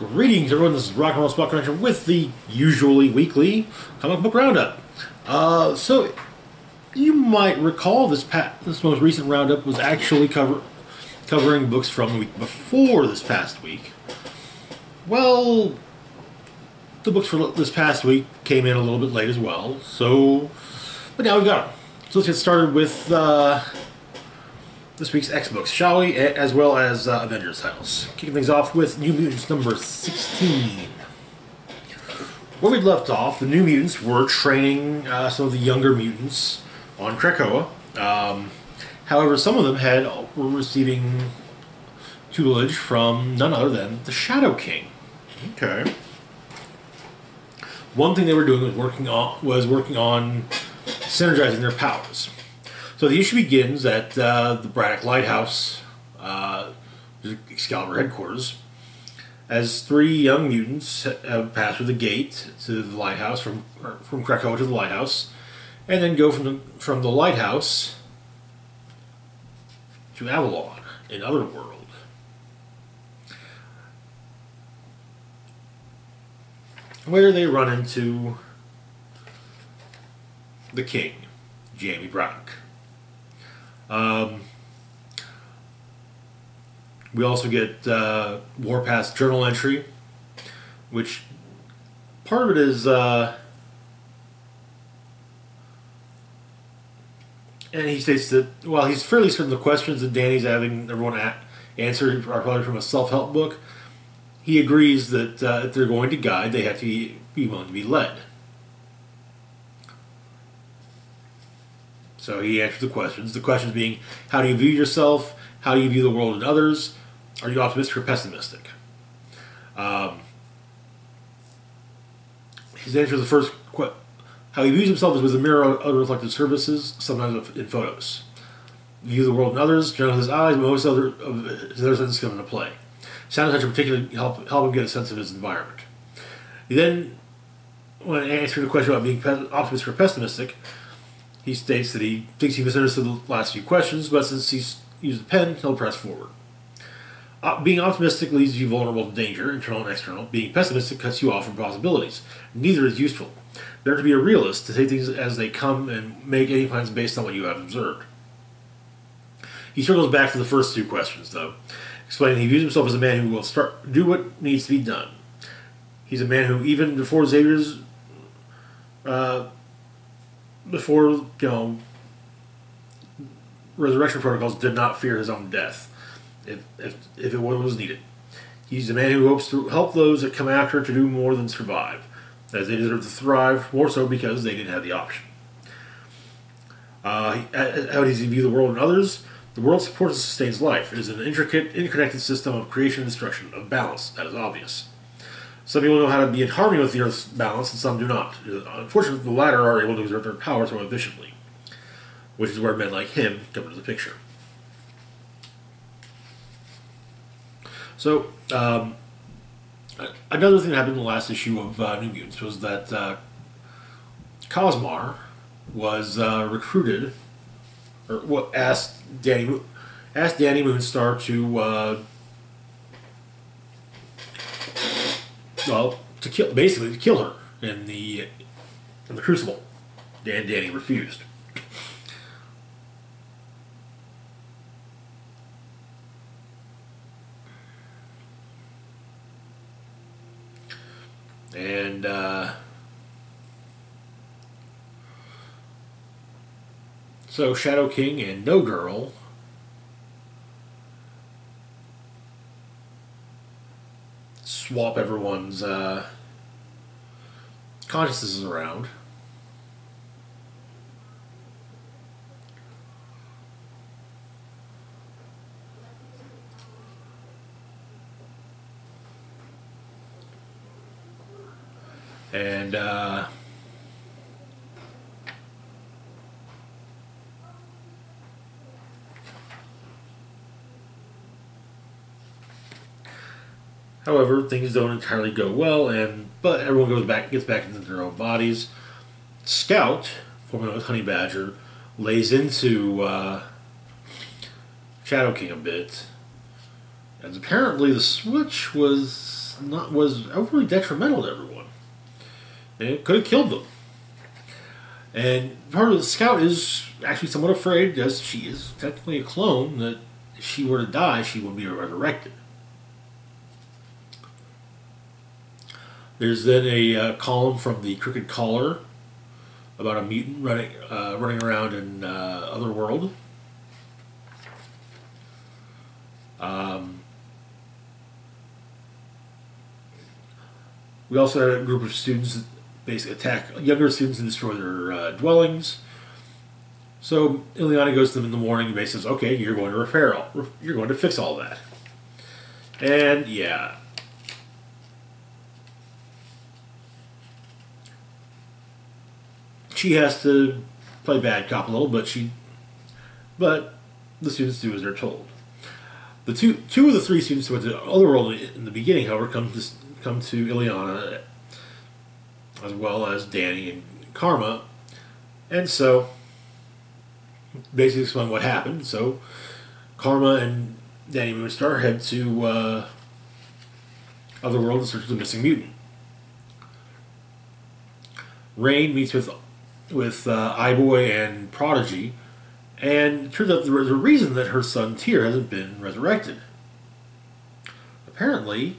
Greetings, everyone. This is Rock and Roll Spot Connection with the usually weekly comic book roundup. So you might recall this most recent roundup was actually covering books from the week before this past week. Well, the books for this past week came in a little bit late as well. But now we got them. So let's get started with this week's X books, shall we? As well as Avengers titles. Kicking things off with New Mutants number 16. Where we'd left off, the New Mutants were training some of the younger mutants on Krakoa. However, some of them were receiving tutelage from none other than the Shadow King. Okay. One thing they were doing was working on synergizing their powers. So the issue begins at the Braddock Lighthouse, Excalibur headquarters, as three young mutants have passed through the gate to the lighthouse, from Krakoa to the lighthouse, and then go from the lighthouse to Avalon, in Otherworld. Where they run into the King, Jamie Braddock. We also get Warpath's journal entry, which part of it is, and he states that while he's fairly certain the questions that Danny's having everyone answer are probably from a self-help book, he agrees that if they're going to guide, they have to be willing to be led. So he answers the questions. The questions being, how do you view yourself? How do you view the world and others? Are you optimistic or pessimistic? His answer to the first question, how he views himself is with a mirror of other reflective surfaces, sometimes in photos. View the world and others, generally with his eyes, but most of his other senses come into play. Sound and touch in particular help him get a sense of his environment. He then, when answering the question about being optimistic or pessimistic, he states that he thinks he misunderstood the last few questions, but since he's used the pen, he'll press forward. Being optimistic leaves you vulnerable to danger, internal and external. Being pessimistic cuts you off from possibilities. Neither is useful. Better to be a realist, to take things as they come and make any plans based on what you have observed. He circles back to the first two questions, though, explaining he views himself as a man who will do what needs to be done. He's a man who, even before Xavier's resurrection protocols, did not fear his own death, if it was needed. He's a man who hopes to help those that come after to do more than survive, as they deserve to thrive, more so because they didn't have the option. How does he view the world and others? The world supports and sustains life. It is an intricate, interconnected system of creation and destruction, of balance, that is obvious. Some people know how to be in harmony with the Earth's balance, and some do not. Unfortunately, the latter are able to exert their powers more efficiently, which is where men like him come into the picture. So, another thing that happened in the last issue of New Mutants was that Cosmar was recruited, or asked Danny Moonstar to kill her in the Crucible, and Danny refused. And so Shadow King and No Girl swap everyone's consciousnesses around. And however, things don't entirely go well, but everyone gets back into their own bodies. Scout, formerly with Honey Badger, lays into Shadow King a bit, and apparently the switch was was overly detrimental to everyone. And it could have killed them. And part of the Scout is actually somewhat afraid, as she is technically a clone, that if she were to die, she would be resurrected. There's then a column from the Crooked Caller about a mutant running around in Otherworld. We also had a group of students that basically attack younger students and destroy their dwellings. So Ileana goes to them in the morning and basically says, "Okay, you're going to you're going to fix all that." And yeah, she has to play bad cop a little, but the students do as they're told. The two of the three students who went to Otherworld in the beginning, however, come to Ileana, as well as Danny and Karma, and so basically explain what happened. So Karma and Danny Moonstar head to Otherworld in search of the missing mutant. Rain meets with Eyeboy and Prodigy, and it turns out there was a reason that her son Tyr hasn't been resurrected. Apparently,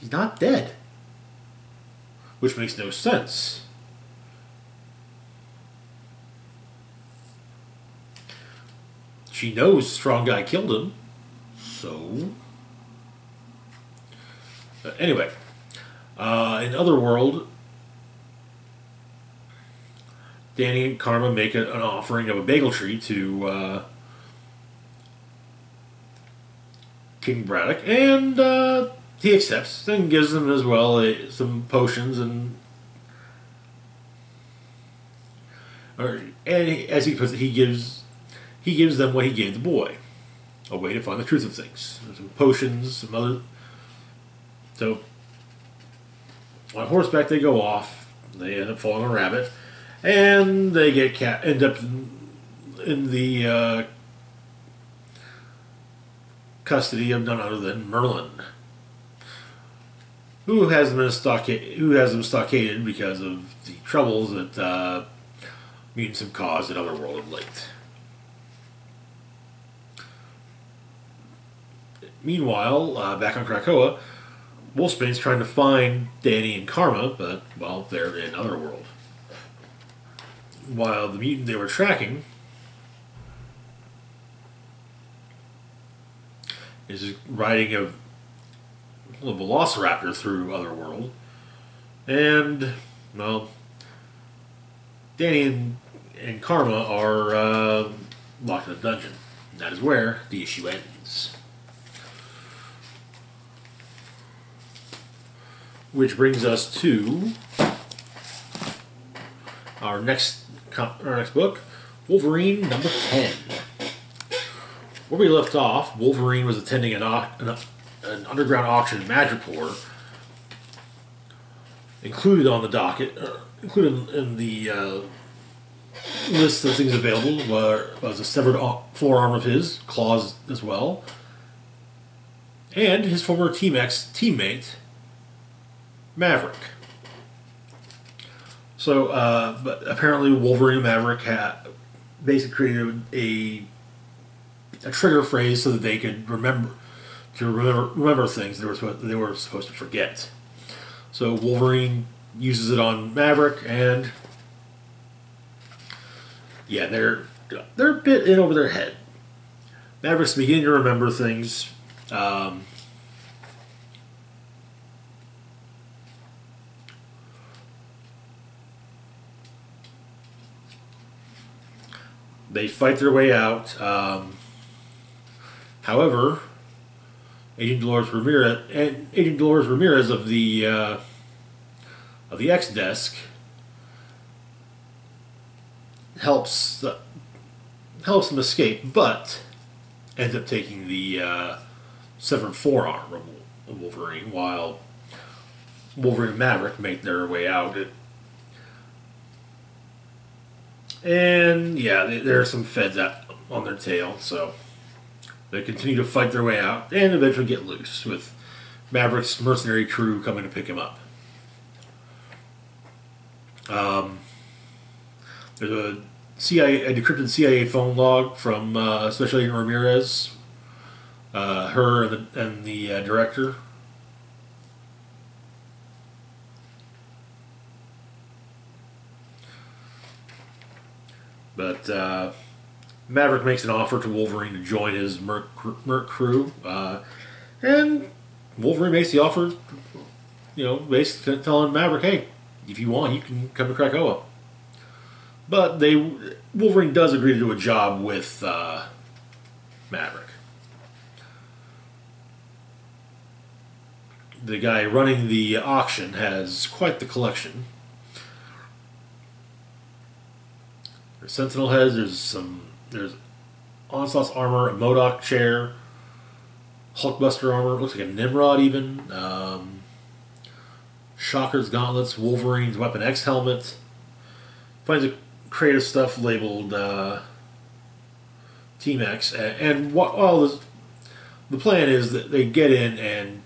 he's not dead, which makes no sense. She knows Strong Guy killed him, so anyway, in Otherworld, Danny and Karma make an offering of a bagel tree to King Braddock, and he accepts and gives them as well some potions as he puts it, he gives them what he gave the boy, a way to find the truth of things. Some potions, some other. So on horseback they go off. They end up following a rabbit. And they end up in the custody of none other than Merlin, who has them stockaded because of the troubles that mutants have caused in Otherworld of late. Meanwhile, back on Krakoa, Wolfsbane's trying to find Danny and Karma, but well, they're in Otherworld. While the mutant they were tracking is riding a velociraptor through Otherworld, and well, Danny and Karma are locked in a dungeon. And that is where the issue ends. Which brings us to our next book, Wolverine number 10. Where we left off, Wolverine was attending an underground auction in Madripoor. Included on the docket, included in the list of things available, was a severed forearm of his, claws as well, and his former Team X teammate, Maverick. So, but apparently Wolverine and Maverick had basically created a trigger phrase so that they could remember things they were supposed to forget. So Wolverine uses it on Maverick, and yeah, they're a bit in over their head. Maverick's beginning to remember things. They fight their way out. However, Agent Dolores Ramirez of the X desk helps them escape, but ends up taking the severed forearm of Wolverine, while Wolverine and Maverick make their way out. And yeah, there are some feds on their tail, so they continue to fight their way out and eventually get loose with Maverick's mercenary crew coming to pick him up. There's a decrypted CIA phone log from Special Agent Ramirez, her and the director. But Maverick makes an offer to Wolverine to join his Merc crew, and Wolverine makes the offer, basically telling Maverick, "Hey, if you want, you can come to Krakoa." But Wolverine does agree to do a job with Maverick. The guy running the auction has quite the collection. There's Sentinel heads. There's Onslaught's armor, a MODOK chair, Hulkbuster armor. Looks like a Nimrod even. Shocker's gauntlets, Wolverine's Weapon X helmet. Finds a crate of stuff labeled Team X, and the plan is that they get in and,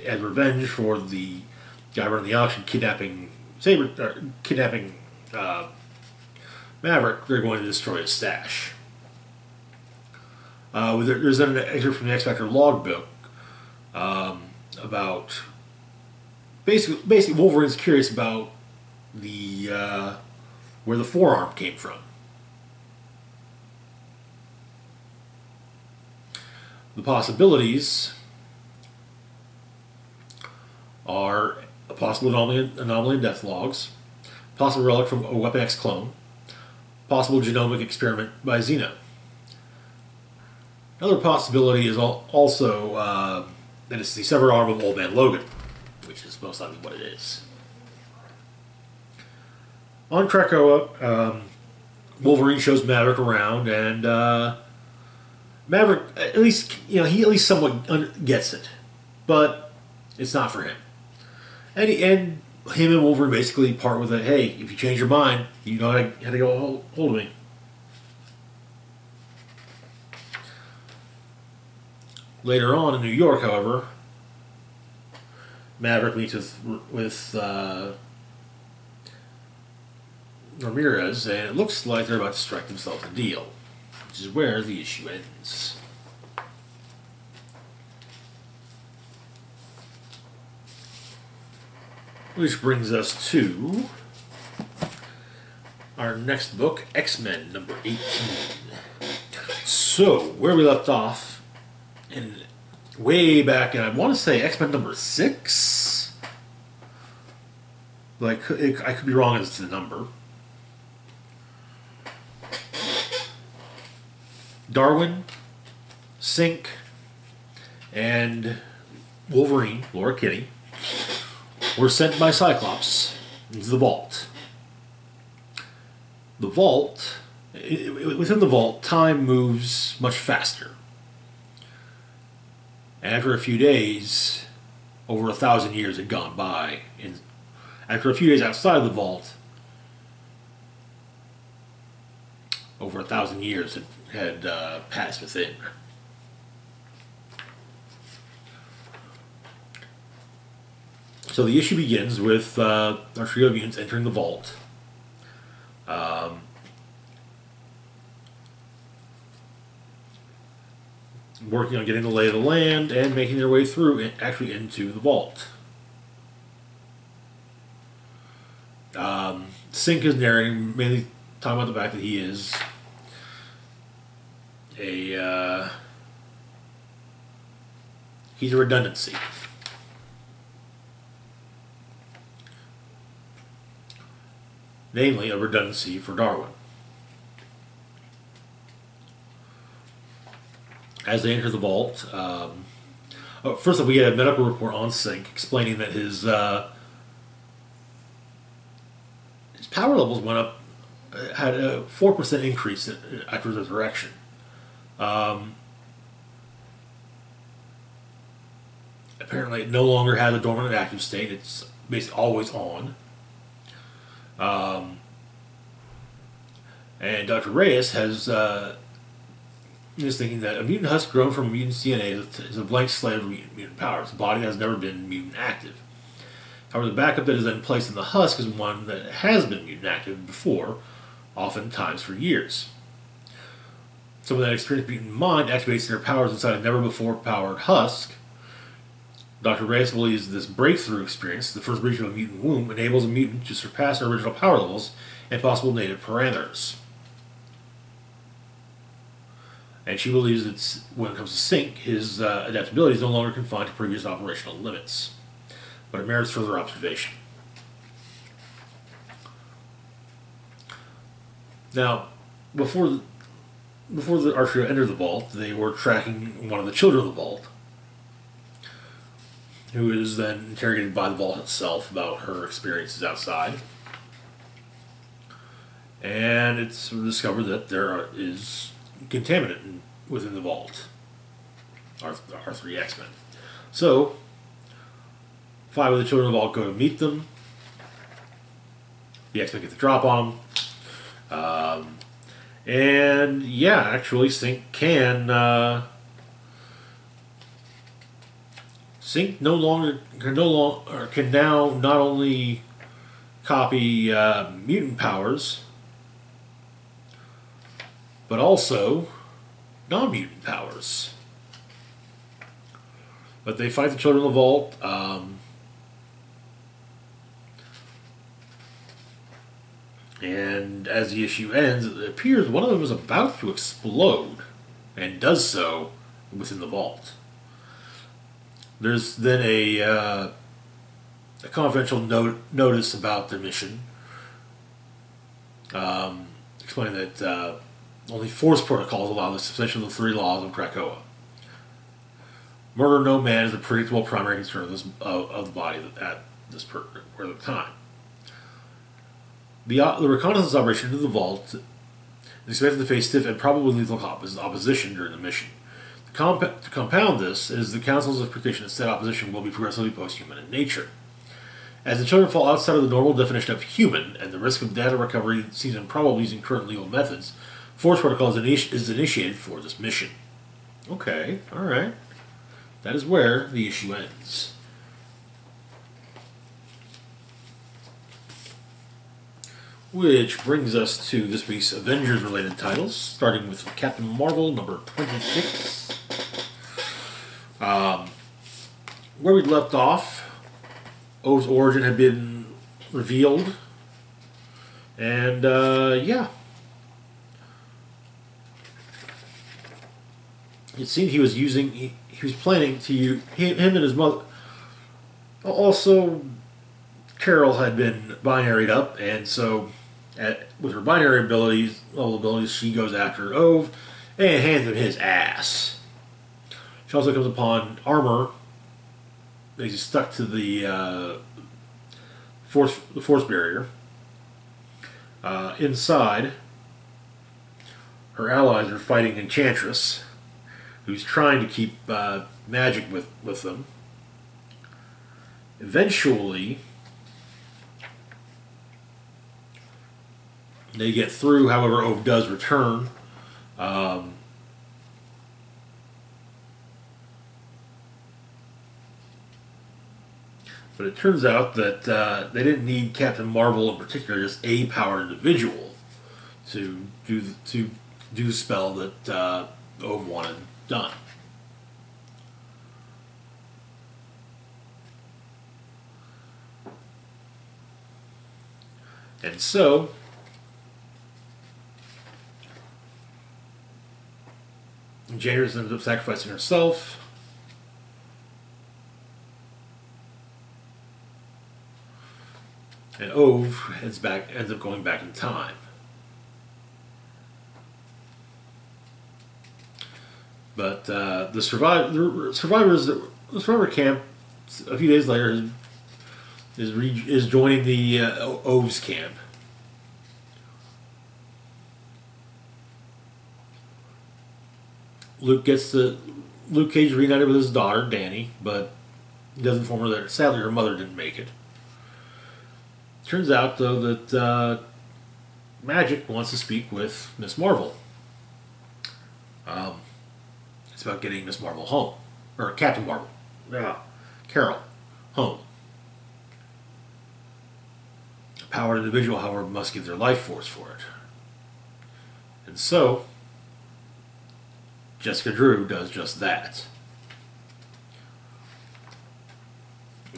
as revenge for the guy running the auction kidnapping Maverick, they're going to destroy his stash. There's then an excerpt from the X Factor logbook about basically Wolverine's curious about where the forearm came from. The possibilities are a possible anomaly in death logs, possible relic from a Weapon X clone, possible genomic experiment by Xeno. Another possibility is also that it's the severed arm of Old Man Logan, which is most likely what it is. On Krakoa, Wolverine shows Maverick around, and Maverick he at least somewhat gets it, but it's not for him. And him and Wolverine basically part with it. Hey, if you change your mind, you know how to go hold of me. Later on in New York, however, Maverick meets with Ramirez, and it looks like they're about to strike themselves a deal, which is where the issue ends. Which brings us to our next book, X-Men number 18. So, where we left off, way back, and I want to say X-Men number 6? I could be wrong as to the number. Darwin, Synch, and Wolverine, Laura Kinney, were sent by Cyclops into the vault. The vault, within the vault, time moves much faster. After a few days, over 1,000 years had gone by. And after a few days outside of the vault, over 1,000 years had passed within. So the issue begins with our trio of mutants entering the vault. Working on getting the lay of the land and making their way through, actually into the vault. Synch is narrating, mainly talking about the fact that he is he's a redundancy. Namely, a redundancy for Darwin. As they enter the vault, first off, we get a medical report on Synch explaining that his power levels went up, had a 4% increase after resurrection. Apparently, it no longer has a dormant active state. It's basically always on. And Dr. Reyes has is thinking that a mutant husk grown from a mutant's DNA is a blank slate of mutant powers. The body has never been mutant active. However, the backup that is then placed in the husk is one that has been mutant active before, oftentimes for years. Someone that experienced mutant mind activates their powers inside a never-before-powered husk. Dr. Reyes believes this breakthrough experience, the first breach of a mutant womb, enables a mutant to surpass their original power levels and possible native parameters. And she believes that when it comes to Sync, his adaptability is no longer confined to previous operational limits, but it merits further observation. Now, before our trio entered the vault, they were tracking one of the children of the vault, who is then interrogated by the vault itself about her experiences outside. And it's discovered that there is contaminant within the vault. Our three X-Men. So, 5 of the children of the vault go to meet them. The X-Men get the drop on them. And yeah, actually, Sync can now not only copy mutant powers, but also non-mutant powers. But they fight the children of the vault. And as the issue ends, it appears one of them is about to explode, and does so within the vault. There's then a confidential notice about the mission, explaining that only Force protocols allow the suspension of the 3 laws of Krakoa. Murder of no man is a predictable primary concern of the body at this particular time. The reconnaissance operation into the vault is expected to face stiff and probably lethal opposition during the mission. To compound this, it is the Council's expectation that said opposition will be progressively post-human in nature. As the children fall outside of the normal definition of human, and the risk of data recovery seems improbable using current legal methods, Force Protocol is initiated for this mission. Okay, alright. That is where the issue ends. Which brings us to this week's Avengers-related titles, starting with Captain Marvel, number 26. Where we left off, O's origin had been revealed, and yeah. It seemed he was planning to use, him and his mother. Also, Carol had been binaried up, and so with her binary level abilities, she goes after Ove and hands him his ass. She also comes upon armor. He's stuck to the force barrier. Inside, her allies are fighting Enchantress, who's trying to keep magic with them. Eventually, they get through. However, Ove does return. But it turns out that they didn't need Captain Marvel in particular, just a powered individual, to do the spell that Ove wanted done. And so, Janice ends up sacrificing herself. And Ove ends up going back in time. But the survivor camp a few days later is joining the Ove's camp. Luke Cage reunited with his daughter Danny, but he does inform her that sadly her mother didn't make it. Turns out though that Magic wants to speak with Miss Marvel. It's about getting Miss Marvel home. Or Captain Marvel. Yeah. Carol. Home. A powered individual, however, must give their life force for it. And so, Jessica Drew does just that.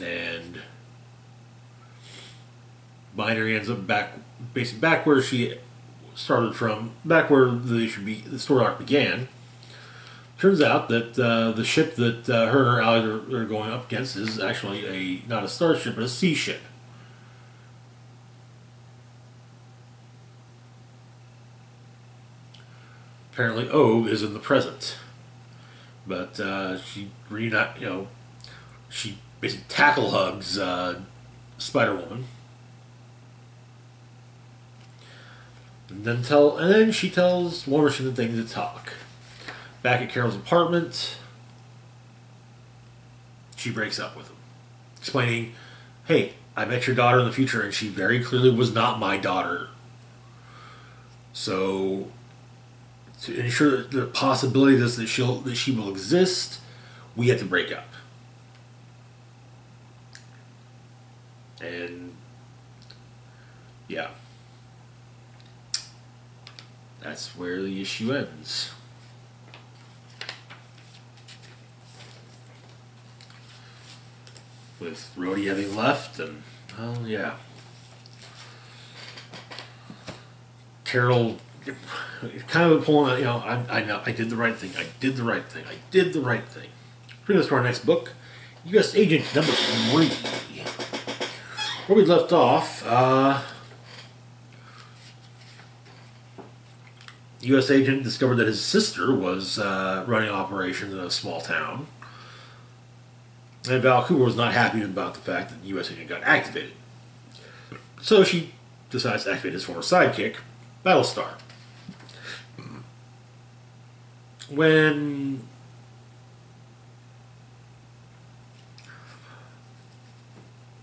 And Binary ends up basically back where she started from, back where the story arc began. Turns out that the ship that her and her allies are going up against is actually not a starship, but a sea ship. Apparently, Og is in the present, but she basically tackle hugs Spider-Woman, and then she tells War Machine the thing to talk. Back at Carol's apartment, she breaks up with him, explaining, "Hey, I met your daughter in the future, and she very clearly was not my daughter. So, to ensure the possibility that she will exist, we have to break up." And yeah, that's where the issue ends. With Rhodey having left, and well, yeah, Carol kind of pulling. I know I did the right thing. I did the right thing. I did the right thing. Bring us to our next book, USAgent number 3. Where we left off, USAgent discovered that his sister was running operations in a small town. And Val Cooper was not happy about the fact that USAgent got activated. So she decides to activate his former sidekick, Battlestar. When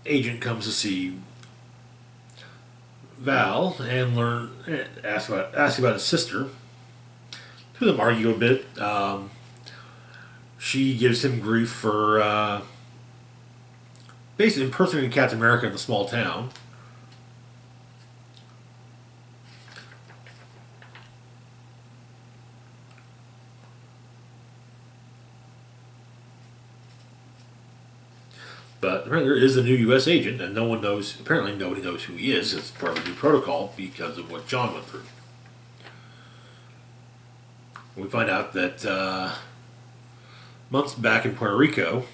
Agent comes to see Val and ask about his sister, two of them argue a bit. She gives him grief for basically impersonating Captain America in the small town. But apparently there is a new U.S. agent, and apparently nobody knows who he is. It's part of a new protocol because of what John went through. We find out that months back in Puerto Rico,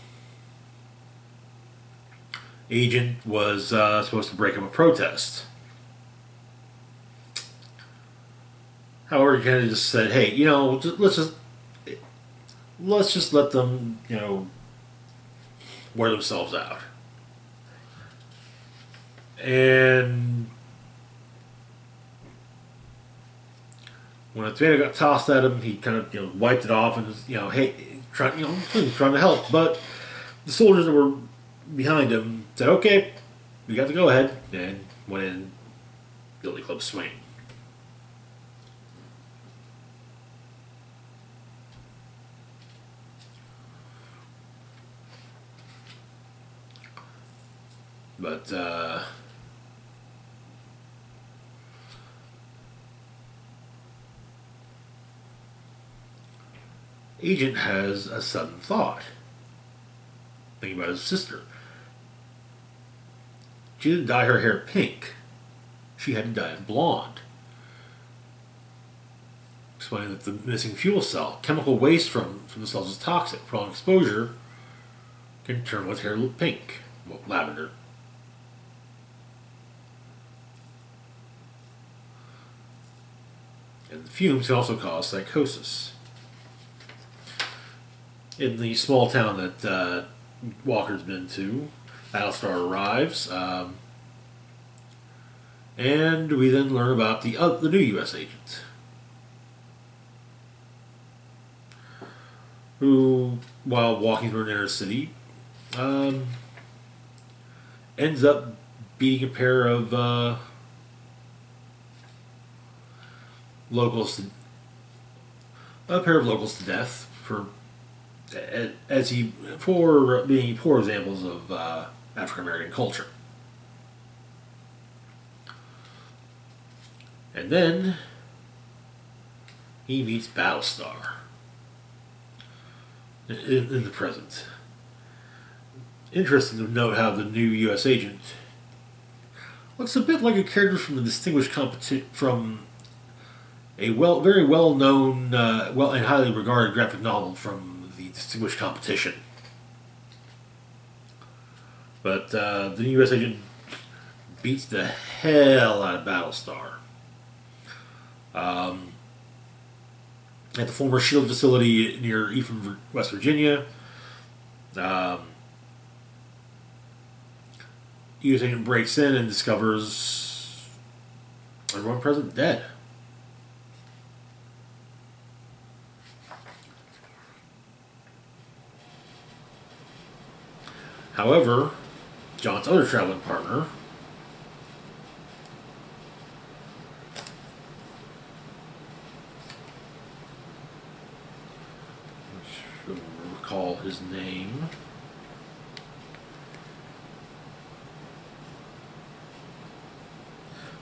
Agent was supposed to break up a protest. However, he kind of just said, "Hey, let's just let them, wear themselves out." And when a tomato got tossed at him, he kind of wiped it off and was, trying to help. But the soldiers that were behind him said, "Okay, we got to go ahead," and went in Billy Club swinging. But Agent has a sudden thought, thinking about his sister. She didn't dye her hair pink. She had to dye it blonde. Explaining that the missing fuel cell, chemical waste from the cells, is toxic. Prolonged exposure can turn one's hair pink, lavender. And the fumes can also cause psychosis. In the small town that Walker's been to, Battlestar arrives, and we then learn about the new U.S. agent, who, while walking through an inner city, ends up beating a pair of locals to death for as he for being poor examples of African American culture. And then he meets Battlestar in the present. Interesting to note how the new U.S. agent looks a bit like a character from the distinguished from a very well-known, well and highly regarded graphic novel from the Distinguished Competition. But the new U.S. agent beats the hell out of Battlestar. At the former SHIELD facility near Ephraim, West Virginia, U.S. agent breaks in and discovers everyone present dead. However, John's other traveling partner, which I recall his name,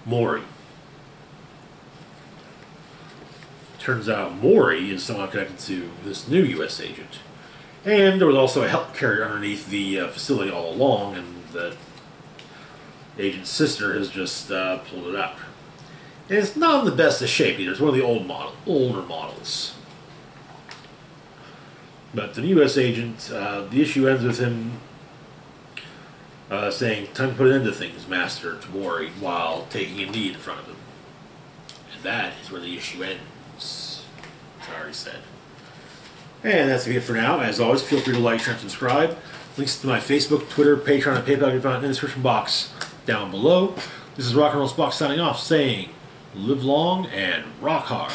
Maury. Turns out Maury is somehow connected to this new U.S. agent. And there was also a help carrier underneath the facility all along, and the agent's sister has just pulled it up. And it's not in the best of shape either. It's one of the older models. But the U.S. agent, the issue ends with him saying, "Time to put an end to things, Master," to Maury, while taking a knee in front of him. And that is where the issue ends, as I already said. And that's it for now. As always, feel free to like, share, and subscribe. Links to my Facebook, Twitter, Patreon, and PayPal can be found in the description box down below. This is Rock and Roll Spock signing off, saying, live long and rock hard.